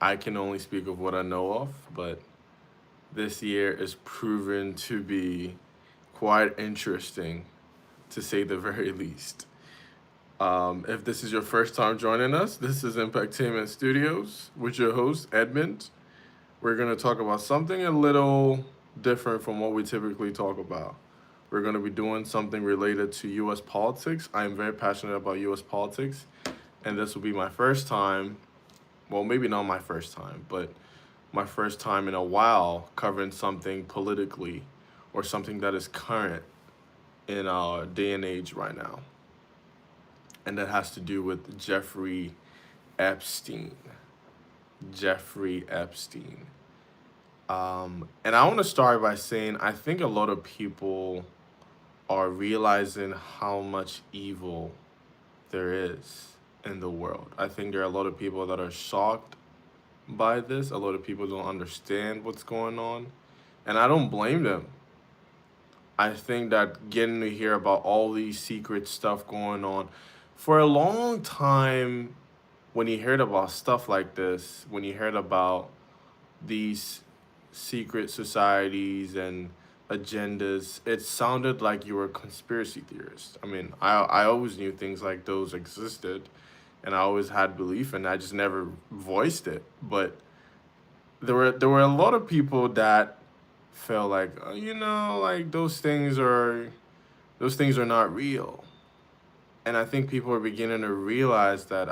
I can only speak of what I know of, but this year is proven to be quite interesting, to say the very least. If this is your first time joining us, this is Impactainment Studios with your host, Edmund. We're going to talk about something a little different from what we typically talk about. We're going to be doing something related to US politics. I am very passionate about US politics, and this will be my first time. Well, maybe not my first time, but my first time in a while covering something politically or something that is current in our day and age right now. And that has to do with Jeffrey Epstein. Jeffrey Epstein. And I want to start by saying I think a lot of people are realizing how much evil there is in the world. I think there are a lot of people that are shocked by this. A lot of people don't understand what's going on. And I don't blame them. I think that getting to hear about all these secret stuff going on for a long time, when you heard about stuff like this, when you heard about these secret societies and agendas, it sounded like you were a conspiracy theorist. I mean, I always knew things like those existed and I always had belief and I just never voiced it. But there were a lot of people that felt like like those things are not real. And I think people are beginning to realize that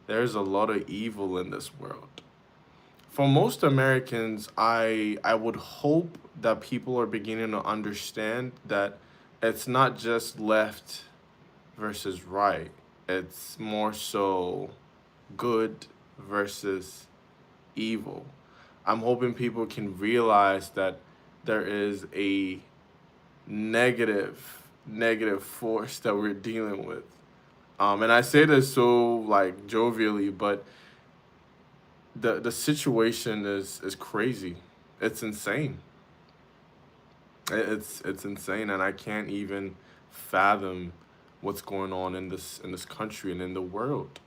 there's a lot of evil in this world. For most Americans, I would hope that people are beginning to understand that it's not just left versus right. It's more so good versus evil. I'm hoping people can realize that there is a negative force that we're dealing with. And I say this so like jovially, but the situation is crazy. It's insane. It's insane, and I can't even fathom what's going on in this country and in the world.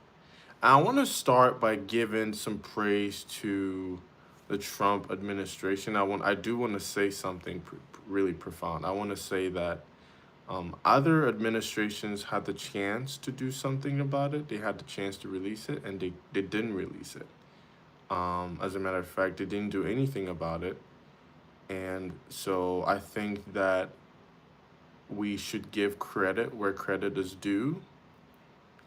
I want to start by giving some praise to the Trump administration. I do want to say something really profound. I want to say that other administrations had the chance to do something about it. They had the chance to release it, and they didn't release it. As a matter of fact, they didn't do anything about it. And so I think that we should give credit where credit is due.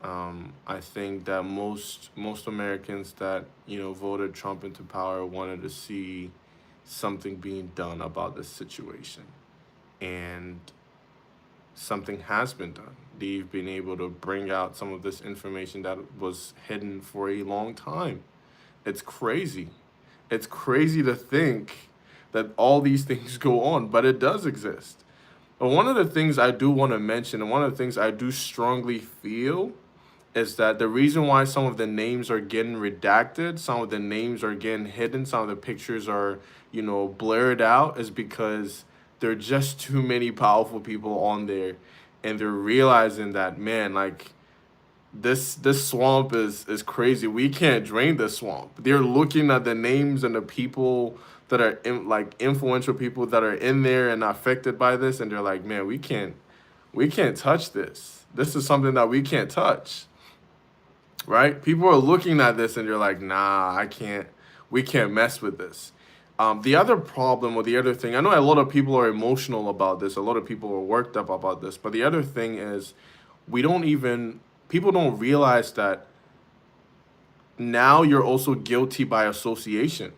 I think that most Americans that voted Trump into power wanted to see something being done about this situation, and something has been done. They've been able to bring out some of this information that was hidden for a long time. It's crazy. It's crazy to think that all these things go on, but it does exist. But one of the things I do want to mention, and one of the things I do strongly feel, is that the reason why some of the names are getting redacted, some of the names are getting hidden, some of the pictures are, blurred out, is because there are just too many powerful people on there, and they're realizing that, man, like this swamp is crazy. We can't drain this swamp. They're looking at the names and the people that are like influential people that are in there and affected by this, and they're like, man, we can't touch this. This is something that we can't touch, right? People are looking at this and they're like, nah, I can't. We can't mess with this. The other problem or the other thing, I know a lot of people are emotional about this. A lot of people are worked up about this. But the other thing is, we don't even people don't realize that now you're also guilty by association.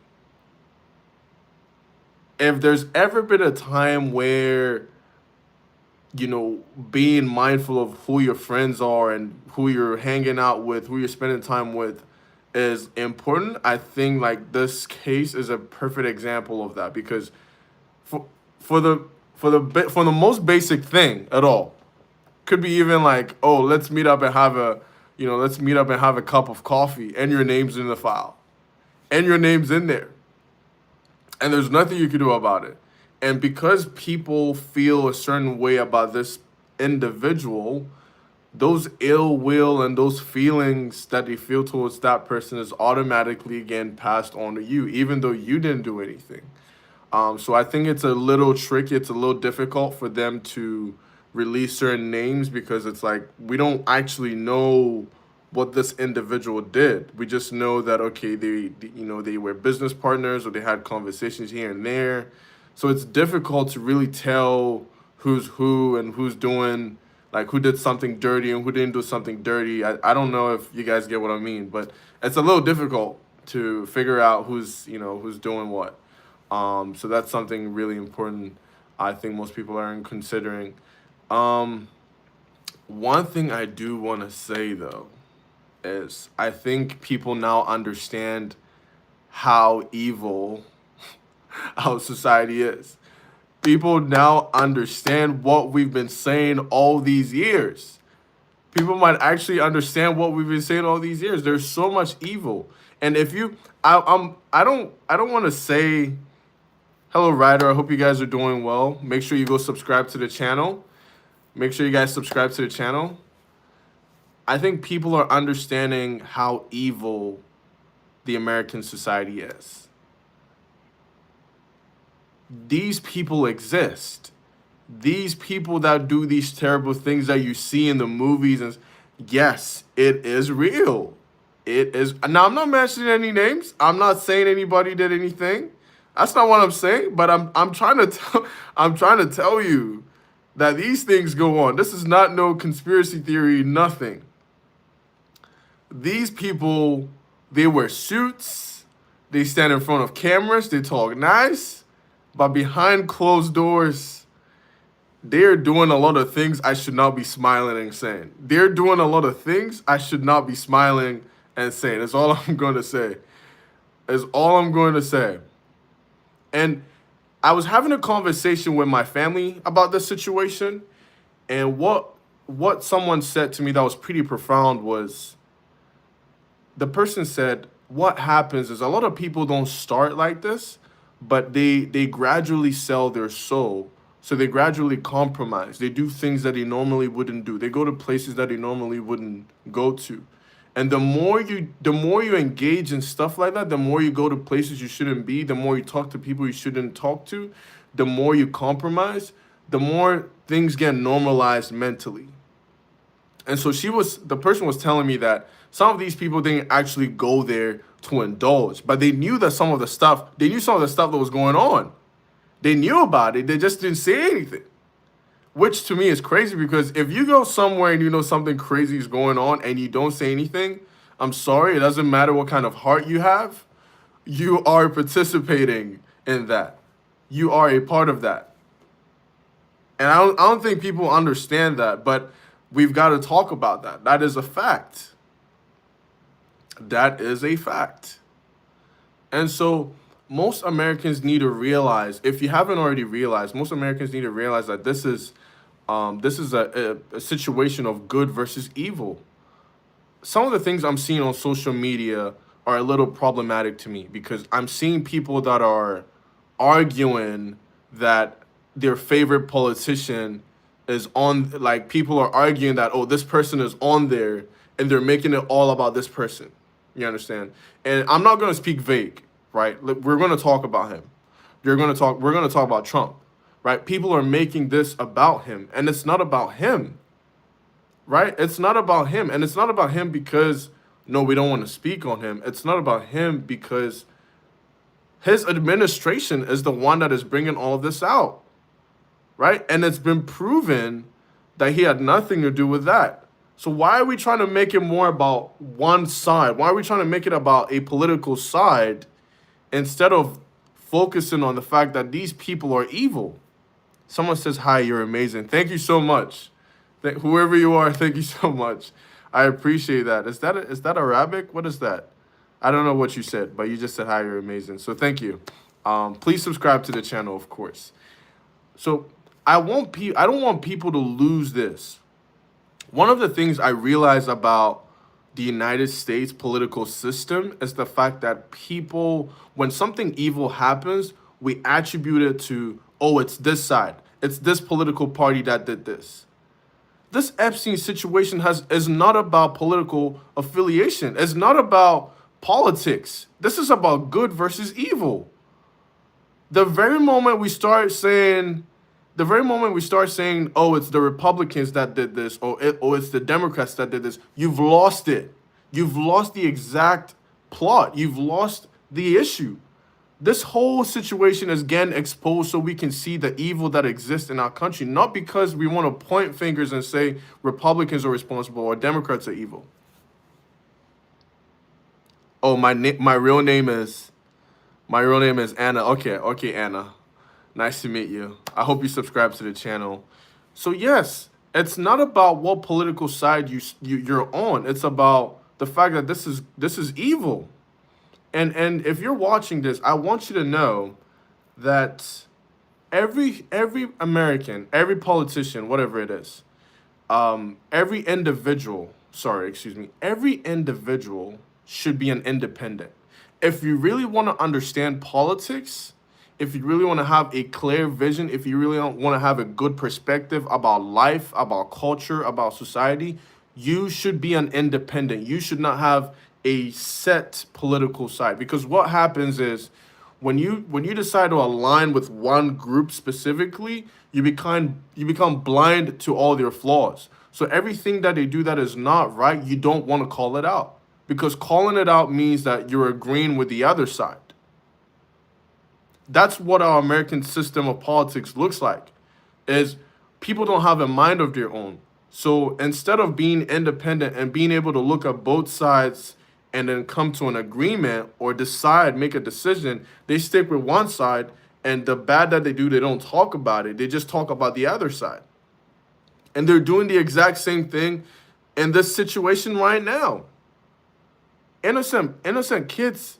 If there's ever been a time where, being mindful of who your friends are and who you're hanging out with, who you're spending time with is important, I think like this case is a perfect example of that, because for for the for the most basic thing at all, could be even like, oh, let's meet up and have a cup of coffee, and your name's in the file, and your name's in there, and there's nothing you can do about it. And because people feel a certain way about this individual, those ill will and those feelings that they feel towards that person is automatically again passed on to you, even though you didn't do anything. So I think it's a little tricky. It's a little difficult for them to release certain names because it's like we don't actually know what this individual did. We just know that okay, they were business partners or they had conversations here and there. So it's difficult to really tell who's who and who's doing like who did something dirty and who didn't do something dirty. I don't know if you guys get what I mean, but it's a little difficult to figure out who's doing what. So that's something really important. I think most people aren't considering. Um, One thing I do want to say though is I think people now understand how evil our society is. People now understand what we've been saying all these years. People might actually understand what we've been saying all these years. There's so much evil, and if you, I don't want to say hello, Ryder. I hope you guys are doing well. Make sure you go subscribe to the channel. Make sure you guys subscribe to the channel. I think people are understanding how evil the American society is. These people exist. These people that do these terrible things that you see in the movies, and yes, it is real. It is. Now, I'm not mentioning any names. I'm not saying anybody did anything. That's not what I'm saying. But I'm trying to tell I'm trying to tell you that these things go on. This is not no conspiracy theory. Nothing. These people, they wear suits. They stand in front of cameras. They talk nice, but behind closed doors, they're doing a lot of things I should not be smiling and saying. They're doing a lot of things I should not be smiling and saying. That's all I'm going to say. That's all I'm going to say. And I was having a conversation with my family about this situation, and what someone said to me that was pretty profound was the person said, what happens is a lot of people don't start like this, but they gradually sell their soul. So they gradually compromise. They do things that they normally wouldn't do. They go to places that they normally wouldn't go to. And the more you engage in stuff like that, the more you go to places you shouldn't be, the more you talk to people you shouldn't talk to, the more you compromise, the more things get normalized mentally. And so the person was telling me that some of these people didn't actually go there to indulge, but they knew some of the stuff that was going on. They knew about it. They just didn't say anything, which to me is crazy because if you go somewhere and you know something crazy is going on and you don't say anything, I'm sorry, it doesn't matter what kind of heart you have. You are participating in that. You are a part of that. And I don't think people understand that, but we've got to talk about that. That is a fact. That is a fact. And so most Americans need to realize, if you haven't already realized, most Americans need to realize that this is a situation of good versus evil. Some of the things I'm seeing on social media are a little problematic to me because I'm seeing people that are arguing that their favorite politician is on, like people are arguing that, oh, this person is on there and they're making it all about this person. You understand? And I'm not going to speak vague, right? We're going to talk about him. We're going to talk about Trump, right? People are making this about him, and it's not about him, right? It's not about him, and it's not about him because, no, we don't want to speak on him. It's not about him because his administration is the one that is bringing all of this out, right? And it's been proven that he had nothing to do with that. So why are we trying to make it more about one side? Why are we trying to make it about a political side instead of focusing on the fact that these people are evil? Someone says, hi, you're amazing. Thank you so much. Whoever you are, thank you so much. I appreciate that. Is that Arabic? What is that? I don't know what you said, but you just said, hi, you're amazing. So thank you. Please subscribe to the channel, of course. So I don't want people to lose this. One of the things I realize about the United States political system is the fact that people, when something evil happens, we attribute it to, oh, it's this side. It's this political party that did this. This Epstein situation is not about political affiliation. It's not about politics. This is about good versus evil. The very moment we start saying, oh, it's the Republicans that did this, or it's the Democrats that did this, you've lost it. You've lost the exact plot. You've lost the issue. This whole situation is again exposed so we can see the evil that exists in our country, not because we want to point fingers and say Republicans are responsible or Democrats are evil. Oh, my real name is Anna. Okay, Anna. Nice to meet you. I hope you subscribe to the channel. So yes, it's not about what political side you're on. It's about the fact that this is evil. And if you're watching this, I want you to know that every American, every politician, whatever it is, every individual, every individual should be an independent. If you really want to understand politics, if you really want to have a clear vision, if you really want to have a good perspective about life, about culture, about society, you should be an independent. You should not have a set political side, because what happens is when you decide to align with one group specifically, you become blind to all their flaws. So everything that they do that is not right, you don't want to call it out, because calling it out means that you're agreeing with the other side. That's what our American system of politics looks like, is people don't have a mind of their own. So instead of being independent and being able to look at both sides and then come to an agreement or make a decision, they stick with one side, and the bad that they do, they don't talk about it. They just talk about the other side. And they're doing the exact same thing in this situation right now. Innocent kids,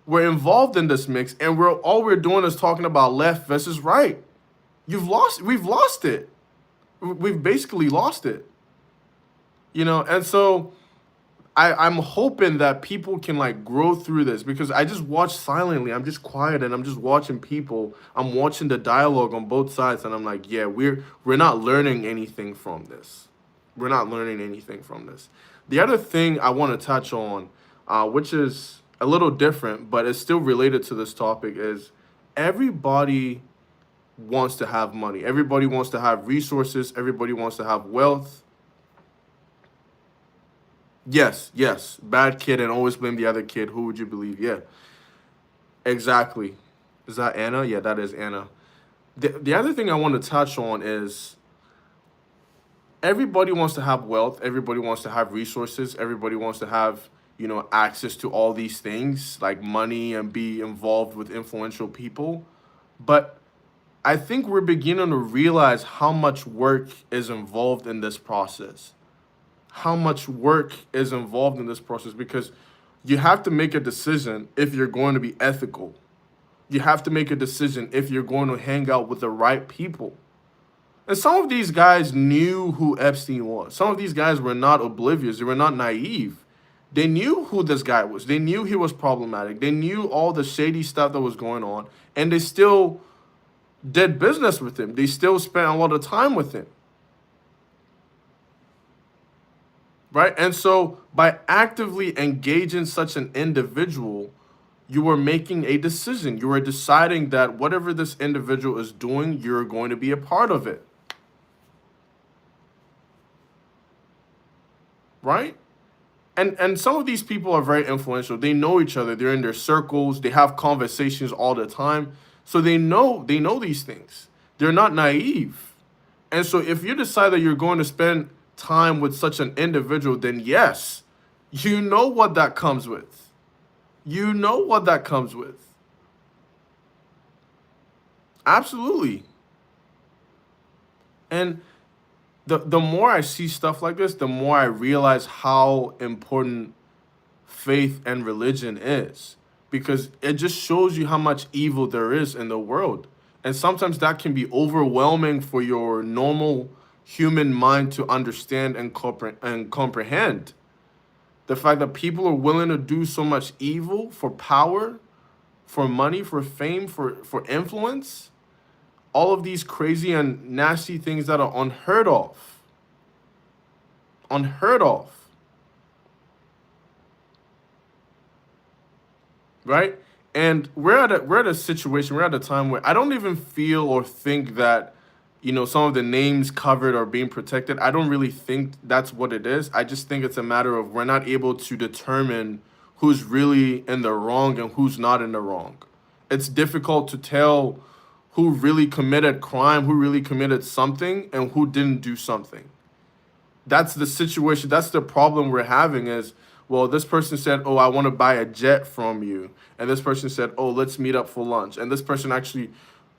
were involved in this mix, and all we're doing is talking about left versus right. We've lost it. We've basically lost it. And so I'm hoping that people can grow through this, because I just watch silently. I'm just quiet and I'm just watching people. I'm watching the dialogue on both sides, and I'm like, yeah, we're not learning anything from this. We're not learning anything from this. The other thing I want to touch on, which is a little different, but it's still related to this topic, is everybody wants to have money. Everybody wants to have resources. Everybody wants to have wealth. Yes, bad kid and always blame the other kid. Who would you believe? Yeah, exactly. Is that Anna? Yeah, that is Anna. The other thing I want to touch on is everybody wants to have wealth. Everybody wants to have resources. Everybody wants to have, access to all these things like money and be involved with influential people. But I think we're beginning to realize how much work is involved in this process. Because you have to make a decision if you're going to be ethical. You have to make a decision if you're going to hang out with the right people. And some of these guys knew who Epstein was. Some of these guys were not oblivious. They were not naive. They knew who this guy was. They knew he was problematic. They knew all the shady stuff that was going on, and they still did business with him. They still spent a lot of time with him. Right? And so by actively engaging such an individual, you were making a decision. You were deciding that whatever this individual is doing, you're going to be a part of it. Right? And some of these people are very influential. They know each other. They're in their circles. They have conversations all the time. So they know these things. They're not naive. And so if you decide that you're going to spend time with such an individual, then yes, you know what that comes with. Absolutely. And the more I see stuff like this, the more I realize how important faith and religion is, because it just shows you how much evil there is in the world. And sometimes that can be overwhelming for your normal human mind to understand and comprehend. The fact that people are willing to do so much evil for power, for money, for fame, for influence, all of these crazy and nasty things that are unheard of. unheard of, right? And we're at a situation, we're at a time where I don't even feel or think that, some of the names covered are being protected. I don't really think that's what it is. I just think it's a matter of we're not able to determine who's really in the wrong and who's not in the wrong. It's difficult to tell who really committed crime, who really committed something, and who didn't do something. That's the situation. That's the problem we're having is, well, this person said, oh, I want to buy a jet from you. And this person said, oh, let's meet up for lunch. And this person actually,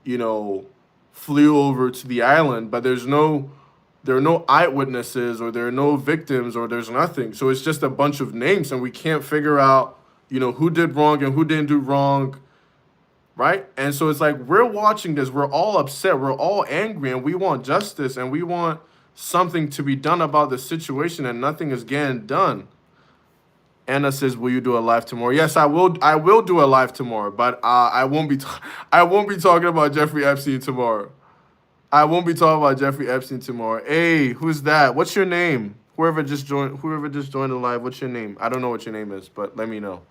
you know, flew over to the island, but there are no eyewitnesses, or there are no victims, or there's nothing. So it's just a bunch of names, and we can't figure out, who did wrong and who didn't do wrong, right? And so it's like we're watching this, we're all upset, we're all angry, and we want justice, and we want something to be done about the situation, and nothing is getting done. Anna says, "Will you do a live tomorrow?" Yes, I will. I will do a live tomorrow, but I won't be. I won't be talking about Jeffrey Epstein tomorrow. I won't be talking about Jeffrey Epstein tomorrow. Hey, who's that? What's your name? Whoever just joined. Whoever just joined the live. What's your name? I don't know what your name is, but let me know.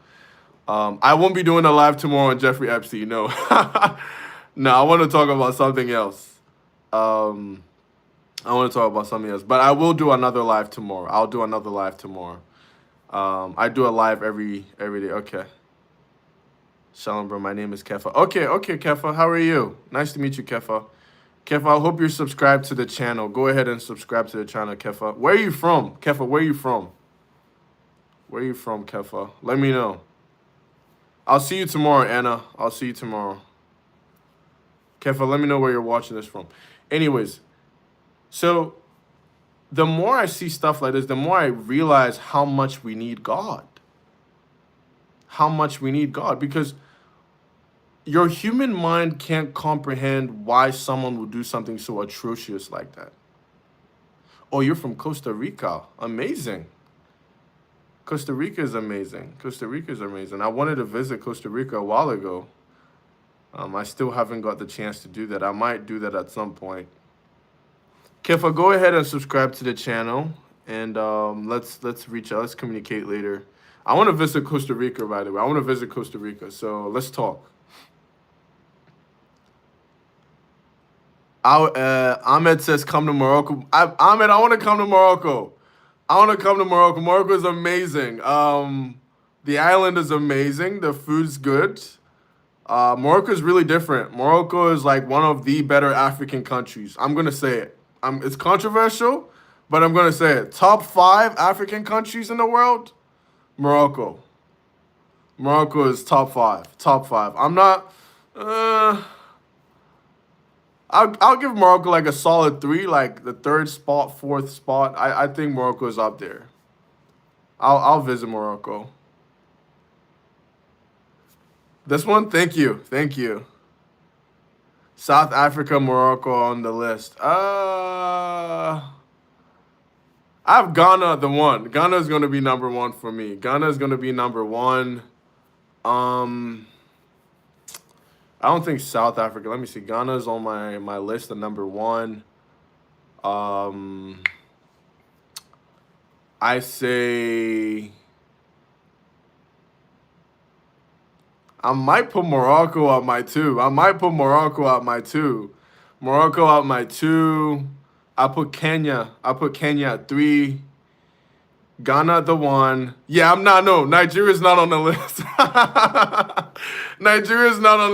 I won't be doing a live tomorrow on Jeffrey Epstein. No, no. I want to talk about something else. Um, I want to talk about something else, but I will do another live tomorrow. I'll do another live tomorrow. I do a live every day. Okay. Shalom, bro. My name is Kefa. Okay, Kefa. How are you? Nice to meet you, Kefa. Kefa, I hope you're subscribed to the channel. Go ahead and subscribe to the channel, Kefa. Where are you from? Kefa, where are you from? Where are you from, Kefa? Let me know. I'll see you tomorrow, Anna. I'll see you tomorrow. Kefa, let me know where you're watching this from. Anyways, so the more I see stuff like this, the more I realize how much we need God. How much we need God. Because your human mind can't comprehend why someone would do something so atrocious like that. Oh, you're from Costa Rica. Amazing. Costa Rica is amazing. Costa Rica is amazing. I wanted to visit Costa Rica a while ago. I still haven't got the chance to do that. I might do that at some point. Kefa, go ahead and subscribe to the channel, and let's reach out. Let's communicate later. I want to visit Costa Rica, by the way. I want to visit Costa Rica, so let's talk. Ahmed says, come to Morocco. Ahmed, I want to come to Morocco. I want to come to Morocco. Morocco is amazing. The island is amazing. The food's good. Morocco is really different. Morocco is like one of the better African countries. I'm going to say it. It's controversial, but I'm going to say it. Top 5 African countries in the world, Morocco. Morocco is top 5. Top 5. I'm not... I'll give Morocco like a solid 3, like the 3rd spot, 4th spot. I think Morocco is up there. I'll visit Morocco. This one, thank you. South Africa, Morocco on the list. I have Ghana the one. Ghana is going to be number 1 for me. Ghana is going to be number 1. I don't think South Africa. Let me see. Ghana is on my list of number 1. I say I might put Morocco at my 2. Morocco at my 2. I put Kenya at 3. Ghana at the 1. Yeah, Nigeria's not on the list. Nigeria's not on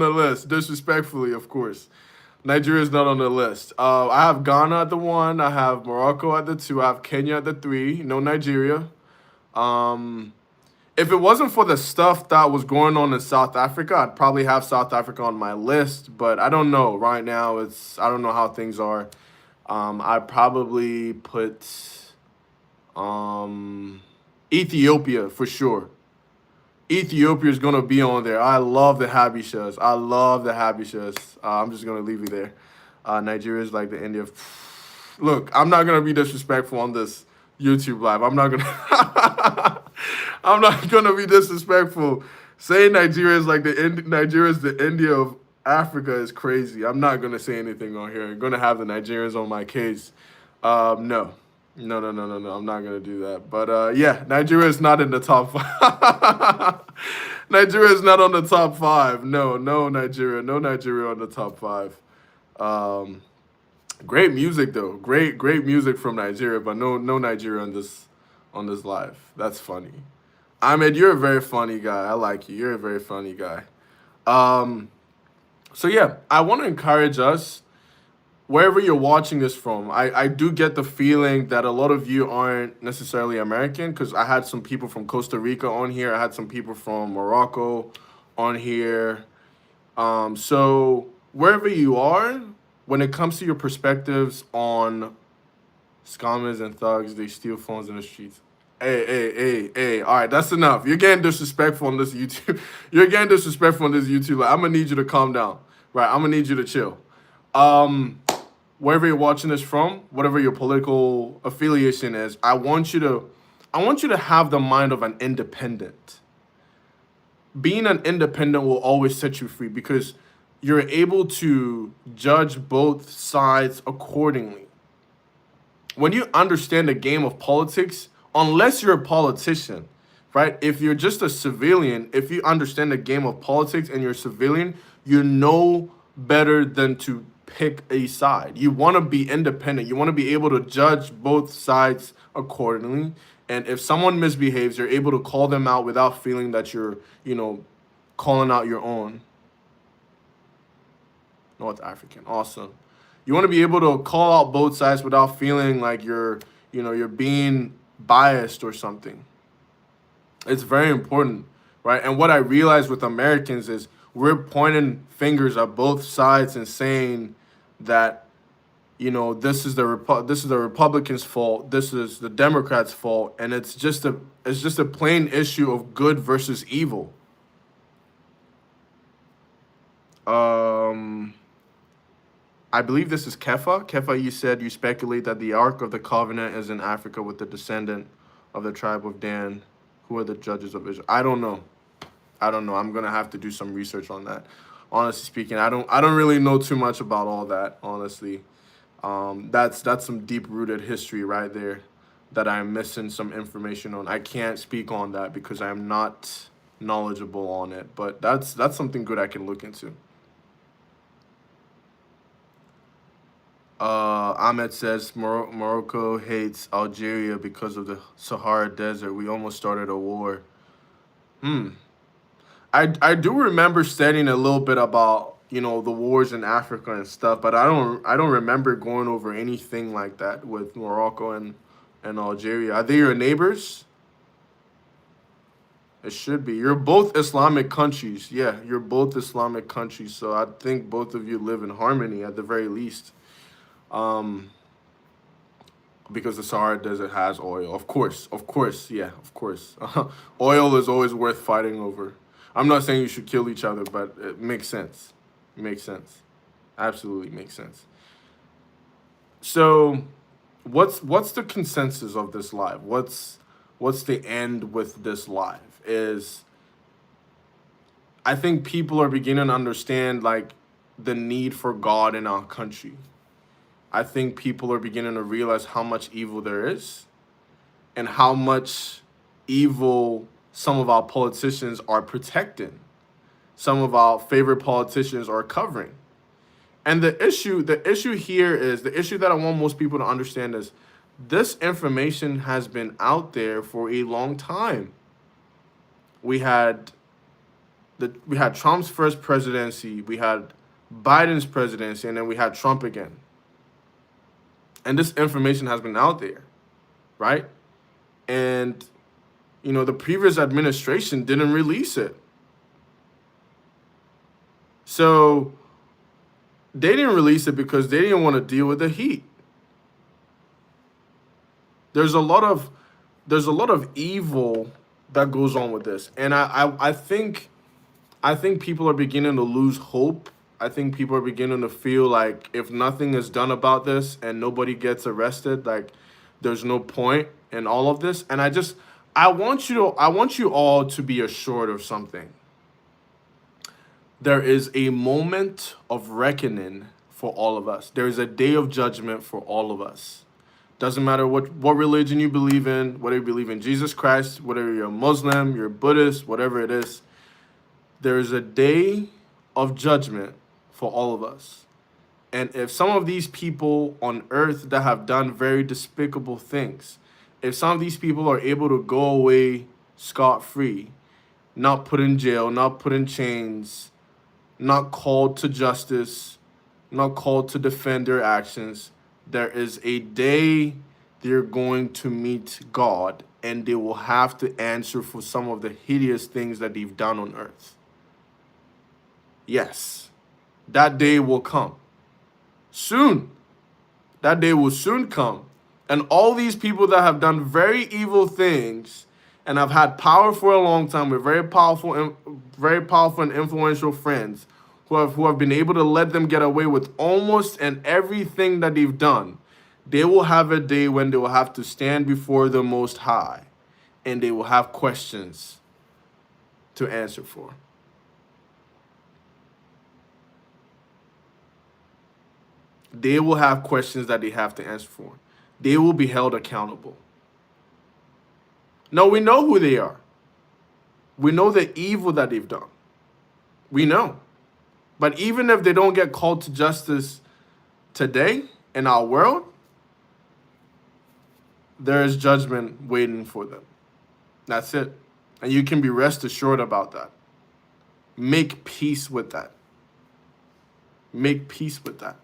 the list. Disrespectfully, of course. Nigeria's not on the list. I have Ghana at the 1. I have Morocco at the 2. I have Kenya at the 3. No Nigeria. If it wasn't for the stuff that was going on in South Africa, I'd probably have South Africa on my list. But I don't know. Right now, I don't know how things are. I'd probably put Ethiopia for sure. Ethiopia is going to be on there. I love the Habeshas. I'm just going to leave you there. Nigeria is like the India. Look, I'm not going to be disrespectful on this YouTube live. I'm not going to be disrespectful. Saying Nigeria is like Nigeria is the India of Africa is crazy. I'm not going to say anything on here. I'm going to have the Nigerians on my case. No. No, no, no, no, no. I'm not gonna do that. But yeah, Nigeria is not in the top five. Nigeria is not on the top five. No, no Nigeria, no Nigeria on the top five. Um, Great music though. Great music from Nigeria, but no Nigeria on this live. That's funny. Ahmed, you're a very funny guy. I like you. You're a very funny guy. Um, so yeah, I want to encourage us wherever you're watching this from. I do get the feeling that a lot of you aren't necessarily American because I had some people from Costa Rica on here. I had some people from Morocco on here. So wherever you are, when it comes to your perspectives on scammers and thugs, they steal phones in the streets. Hey. All right, that's enough. You're getting disrespectful on this YouTube. You're getting disrespectful on this YouTube. Like, I'm gonna need you to calm down. Right, I'm gonna need you to chill. Um, Wherever you're watching this from, whatever your political affiliation is, I want you to have the mind of an independent. Being an independent will always set you free because you're able to judge both sides accordingly. When you understand the game of politics, unless you're a politician, right? If you're just a civilian, if you understand the game of politics and you're a civilian, you know better than to pick a side. You want to be independent. You want to be able to judge both sides accordingly. And if someone misbehaves, you're able to call them out without feeling that you're, calling out your own. North African. Awesome. You want to be able to call out both sides without feeling like you're being biased or something. It's very important, right? And what I realize with Americans is we're pointing fingers at both sides and saying that this is the Republicans' fault, this is the Democrats' fault, and it's just a plain issue of good versus evil. I believe this is Kefa. Kefa, you said you speculate that the Ark of the Covenant is in Africa with the descendant of the tribe of Dan, who are the judges of Israel. I don't know. I'm gonna have to do some research on that. Honestly speaking, I don't really know too much about all that. Honestly, that's some deep rooted history right there that I'm missing some information on. I can't speak on that because I am not knowledgeable on it. But that's something good I can look into. Ahmed says Morocco hates Algeria because of the Sahara Desert. We almost started a war. I do remember studying a little bit about the wars in Africa and stuff, but I don't remember going over anything like that with Morocco and Algeria. Are they your neighbors? It should be. You're both Islamic countries. Yeah, you're both Islamic countries, so I think both of you live in harmony at the very least. Because the Sahara Desert has oil. Of course, yeah, of course. Oil is always worth fighting over. I'm not saying you should kill each other, but it makes sense. It makes sense. Absolutely makes sense. So, what's the consensus of this live? What's the end with this live? Is I think people are beginning to understand like the need for God in our country. I think people are beginning to realize how much evil there is and how much evil some of our politicians are protecting. Some of our favorite politicians are covering. And the issue here is, the issue that I want most people to understand is this information has been out there for a long time. We had Trump's first presidency, we had Biden's presidency, and then we had Trump again. And this information has been out there, right? And, the previous administration didn't release it. So they didn't release it because they didn't want to deal with the heat. There's a lot of evil that goes on with this. And I think people are beginning to lose hope. I think people are beginning to feel like if nothing is done about this and nobody gets arrested, like there's no point in all of this. And I want you all to be assured of something. There is a moment of reckoning for all of us. There is a day of judgment for all of us. Doesn't matter what religion you believe in, whether you believe in Jesus Christ, whether you're a Muslim, you're a Buddhist, whatever it is, there is a day of judgment for all of us. And if some of these people on earth that have done very despicable things, if some of these people are able to go away scot-free, not put in jail, not put in chains, not called to justice, not called to defend their actions, there is a day they're going to meet God and they will have to answer for some of the hideous things that they've done on earth. Yes, that day will come. Soon. That day will soon come. And all these people that have done very evil things and have had power for a long time with very powerful and influential friends who have been able to let them get away with almost and everything that they've done, they will have a day when they will have to stand before the Most High and they will have questions to answer for. They will have questions that they have to answer for. They will be held accountable. No, we know who they are. We know the evil that they've done. We know. But even if they don't get called to justice today in our world, there is judgment waiting for them. That's it. And you can be rest assured about that. Make peace with that. Make peace with that.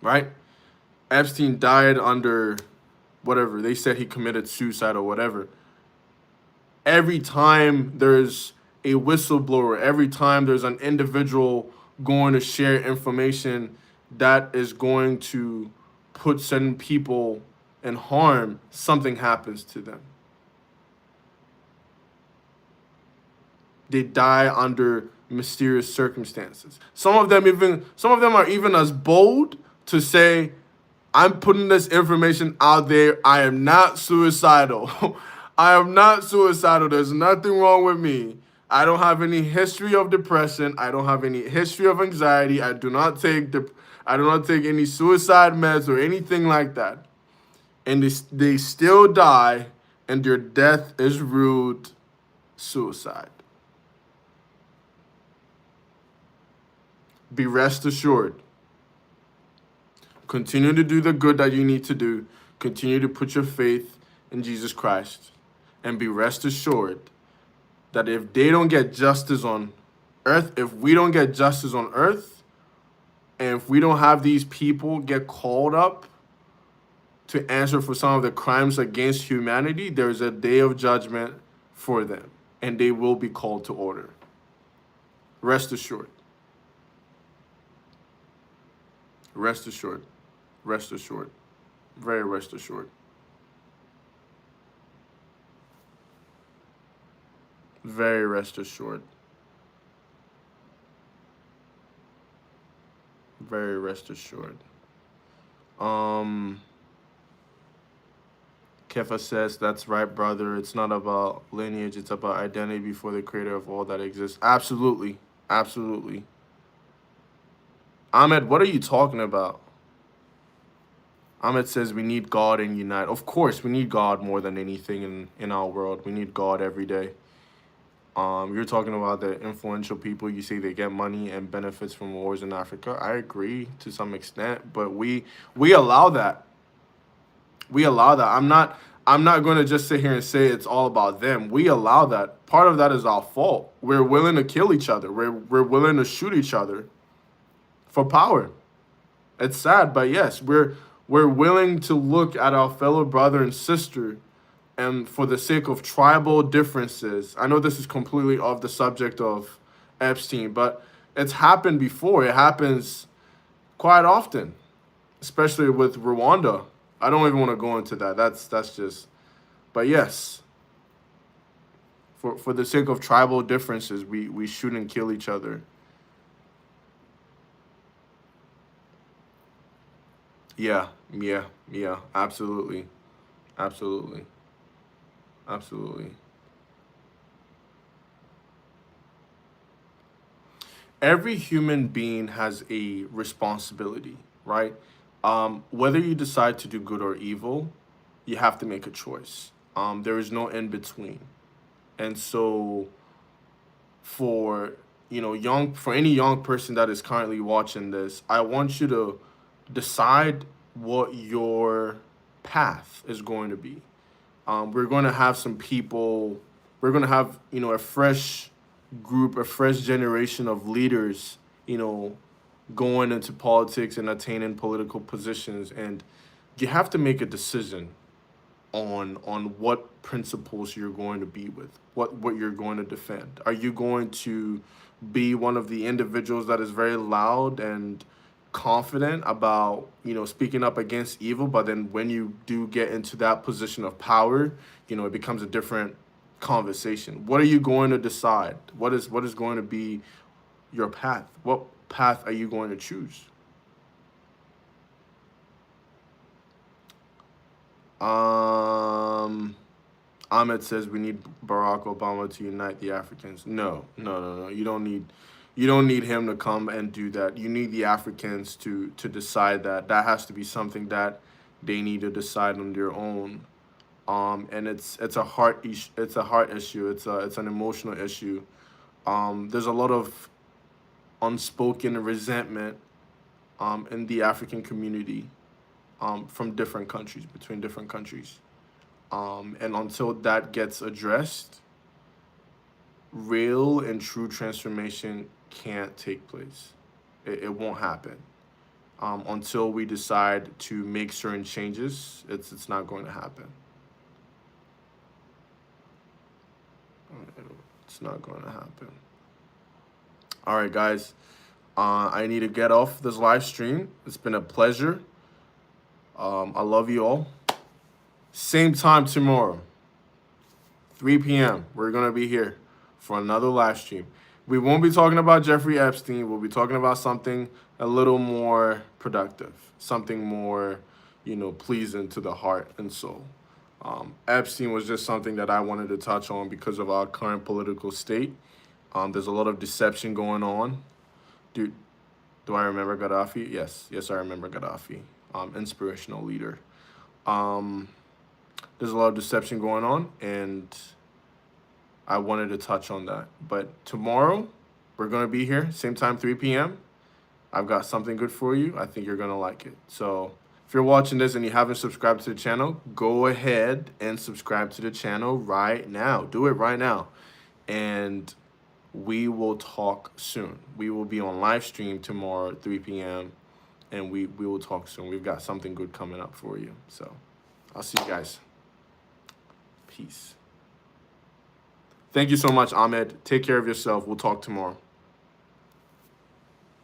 Right? Epstein died under whatever. They said he committed suicide or whatever. Every time there's a whistleblower, every time there's an individual going to share information that is going to put certain people in harm, something happens to them. They die under mysterious circumstances. Some of them are even as bold to say, I'm putting this information out there. I am not suicidal. I am not suicidal. There's nothing wrong with me. I don't have any history of depression. I don't have any history of anxiety. I do not take any suicide meds or anything like that. And they still die, and their death is ruled suicide. Be rest assured. Continue to do the good that you need to do. Continue to put your faith in Jesus Christ. And be rest assured that if they don't get justice on earth, if we don't get justice on earth, and if we don't have these people get called up to answer for some of the crimes against humanity, there's a day of judgment for them. And they will be called to order. Rest assured. Rest assured. Rest assured. Very rest assured. Very rest assured. Very rest assured. Kefa says, that's right, brother. It's not about lineage. It's about identity before the creator of all that exists. Absolutely. Absolutely. Ahmed, what are you talking about? Ahmed says we need God and unite. Of course, we need God more than anything in our world. We need God every day. You're talking about the influential people. You say they get money and benefits from wars in Africa. I agree to some extent, but we allow that. We allow that. I'm not going to just sit here and say it's all about them. We allow that. Part of that is our fault. We're willing to kill each other. We're willing to shoot each other for power. It's sad, but yes, we're willing to look at our fellow brother and sister, and for the sake of tribal differences. I know this is completely off the subject of Epstein, but it's happened before. It happens quite often, especially with Rwanda. I don't even want to go into that. That's just, but yes, for the sake of tribal differences, we shoot and kill each other. Yeah, absolutely. Absolutely. Absolutely. Every human being has a responsibility, right? Whether you decide to do good or evil, you have to make a choice. There is no in between. And so for for any young person that is currently watching this, I want you to decide what your path is going to be. We're going to have some people. We're going to have a fresh group, a fresh generation of leaders. Going into politics and attaining political positions, and you have to make a decision on what principles you're going to be with, what you're going to defend. Are you going to be one of the individuals that is very loud and confident about speaking up against evil, but then when you do get into that position of power, it becomes a different conversation? What are you going to decide? What is going to be your path? What path are you going to choose? Ahmed says we need Barack Obama to unite the Africans. No, no, no, no. You don't need him to come and do that. You need the Africans to decide that. That has to be something that they need to decide on their own. And it's a heart issue. It's a heart issue. It's an emotional issue. There's a lot of unspoken resentment in the African community from different countries, between different countries. And until that gets addressed, real and true transformation can't take place. It won't happen. Until we decide to make certain changes, it's not going to happen. It's not going to happen. All right, guys. I need to get off this live stream. It's been a pleasure. I love you all. Same time tomorrow, 3 p.m. We're going to be here for another live stream. We won't be talking about Jeffrey Epstein. We'll be talking about something a little more productive, something more, pleasing to the heart and soul. Epstein was just something that I wanted to touch on because of our current political state. There's a lot of deception going on. Do I remember Gaddafi? Yes, I remember Gaddafi. Inspirational leader. There's a lot of deception going on, and I wanted to touch on that. But tomorrow, we're going to be here, same time, 3 p.m. I've got something good for you. I think you're going to like it. So if you're watching this and you haven't subscribed to the channel, go ahead and subscribe to the channel right now. Do it right now. And we will talk soon. We will be on live stream tomorrow at 3 p.m. And we will talk soon. We've got something good coming up for you. So I'll see you guys. Peace. Thank you so much, Ahmed. Take care of yourself. We'll talk tomorrow.